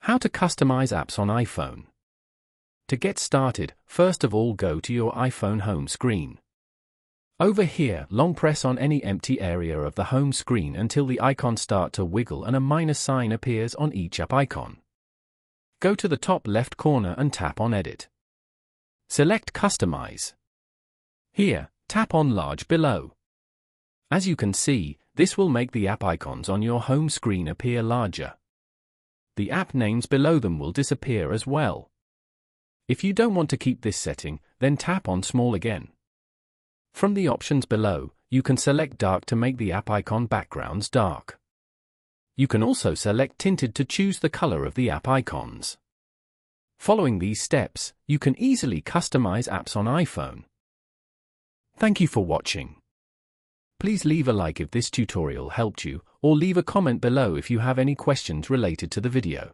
How to customize apps on iPhone. To get started, first of all go to your iPhone home screen. Over here, long press on any empty area of the home screen until the icons start to wiggle and a minus sign appears on each app icon. Go to the top left corner and tap on Edit. Select Customize. Here, tap on Large below. As you can see, this will make the app icons on your home screen appear larger. The app names below them will disappear as well. If you don't want to keep this setting, then tap on Small again. From the options below, you can select Dark to make the app icon backgrounds dark. You can also select Tinted to choose the color of the app icons. Following these steps, you can easily customize apps on iPhone. Thank you for watching. Please leave a like if this tutorial helped you, or leave a comment below if you have any questions related to the video.